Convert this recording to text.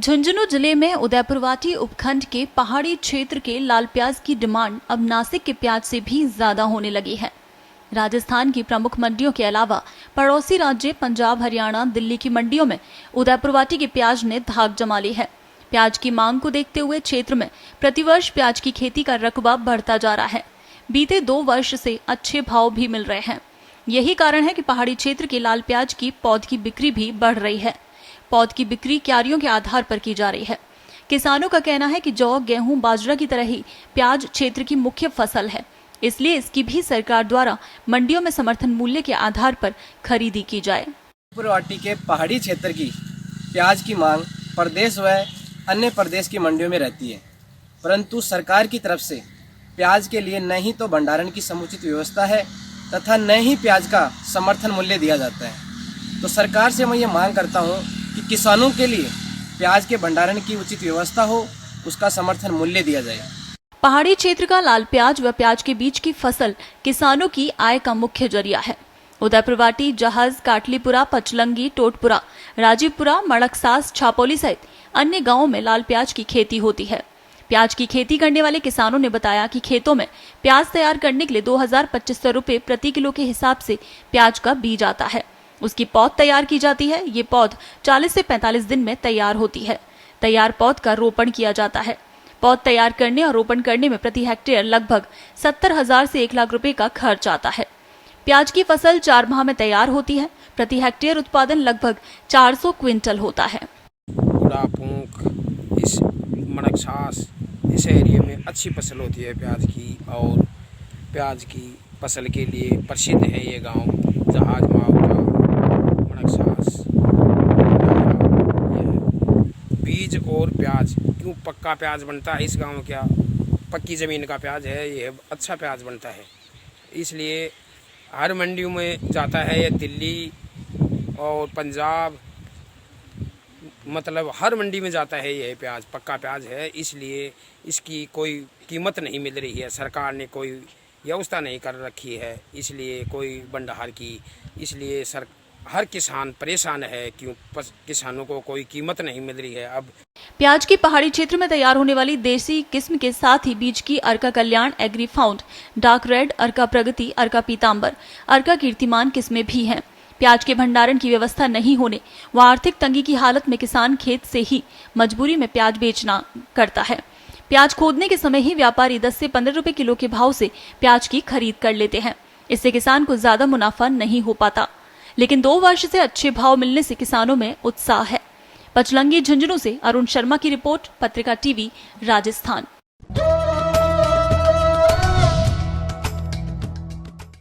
झुंझुनू जिले में उदयपुरवाटी उपखंड के पहाड़ी क्षेत्र के लाल प्याज की डिमांड अब नासिक के प्याज से भी ज्यादा होने लगी है। राजस्थान की प्रमुख मंडियों के अलावा पड़ोसी राज्य पंजाब, हरियाणा, दिल्ली की मंडियों में उदयपुरवाटी के प्याज ने धाक जमा ली है। प्याज की मांग को देखते हुए क्षेत्र में प्रतिवर्ष प्याज की खेती का रकबा बढ़ता जा रहा है। बीते 2 वर्ष से अच्छे भाव भी मिल रहे हैं। यही कारण है कि पहाड़ी क्षेत्र के लाल प्याज की पौध की बिक्री भी बढ़ रही है। पौध की बिक्री क्यारियों के आधार पर की जा रही है। किसानों का कहना है कि जौ, गेहूं, बाजरा की तरह ही प्याज क्षेत्र की मुख्य फसल है, इसलिए इसकी भी सरकार द्वारा मंडियों में समर्थन मूल्य के आधार पर खरीदी की जाए। उदयपुरवाटी के पहाड़ी क्षेत्र की प्याज की मांग प्रदेश व अन्य प्रदेश की मंडियों में रहती है, परंतु सरकार की तरफ से प्याज के लिए न ही तो भंडारण की समुचित व्यवस्था है तथा न ही प्याज का समर्थन मूल्य दिया जाता है। तो सरकार से मैं ये मांग करता हूँ कि किसानों के लिए प्याज के भंडारण की उचित व्यवस्था हो, उसका समर्थन मूल्य दिया जाए। पहाड़ी क्षेत्र का लाल प्याज व प्याज के बीच की फसल किसानों की आय का मुख्य जरिया है। उदयपुरवाटी, जहाज, काटलीपुरा, पचलंगी, टोटपुरा, राजीवपुरा, मड़कसास, छापोली सहित अन्य गांवों में लाल प्याज की खेती होती है। प्याज की खेती करने वाले किसानों ने बताया कि खेतों में प्याज तैयार करने के लिए 2,000-2,500 रुपए प्रति किलो के हिसाब से प्याज का बीज आता है। उसकी पौध तैयार की जाती है। ये पौध 40 से 45 दिन में तैयार होती है। तैयार पौध का रोपण किया जाता है। पौध तैयार करने और रोपण करने में प्रति हेक्टेयर लगभग 70,000 से 1 लाख रुपए का खर्च आता है। प्याज की फसल 4 माह में तैयार होती है। प्रति हेक्टेयर उत्पादन लगभग 400 क्विंटल होता है। इस मड़कसास इस एरिया में अच्छी फसल होती है प्याज की, और प्याज की फसल के लिए प्रसिद्ध है ये गांव। जहाज, मावटा, मड़कसास, बीज और प्याज क्यों पक्का प्याज बनता है इस गांव में, क्या पक्की ज़मीन का प्याज है, ये अच्छा प्याज बनता है। इसलिए हर मंडियों में जाता है ये, दिल्ली और पंजाब, मतलब हर मंडी में जाता है ये प्याज, पक्का प्याज है। इसलिए इसकी कोई कीमत नहीं मिल रही है, सरकार ने कोई व्यवस्था नहीं कर रखी है, इसलिए कोई भंडार की, इसलिए हर किसान परेशान है। क्यों किसानों को कोई कीमत नहीं मिल रही है। अब प्याज की पहाड़ी क्षेत्र में तैयार होने वाली देसी किस्म के साथ ही बीज की अर्का कल्याण, एग्री फाउंड, डार्क रेड, अर्का प्रगति, अर्का पीताम्बर, अर्का कीर्तिमान किस्में भी हैं। प्याज के भंडारण की व्यवस्था नहीं होने व आर्थिक तंगी की हालत में किसान खेत से ही मजबूरी में प्याज बेचना करता है। प्याज खोदने के समय ही व्यापारी 10 से 15 रुपए किलो के भाव से प्याज की खरीद कर लेते हैं। इससे किसान को ज्यादा मुनाफा नहीं हो पाता, लेकिन 2 वर्ष से अच्छे भाव मिलने से किसानों में उत्साह है। पचलंगी, झुंझुनू से अरुण शर्मा की रिपोर्ट, पत्रिका टीवी, राजस्थान।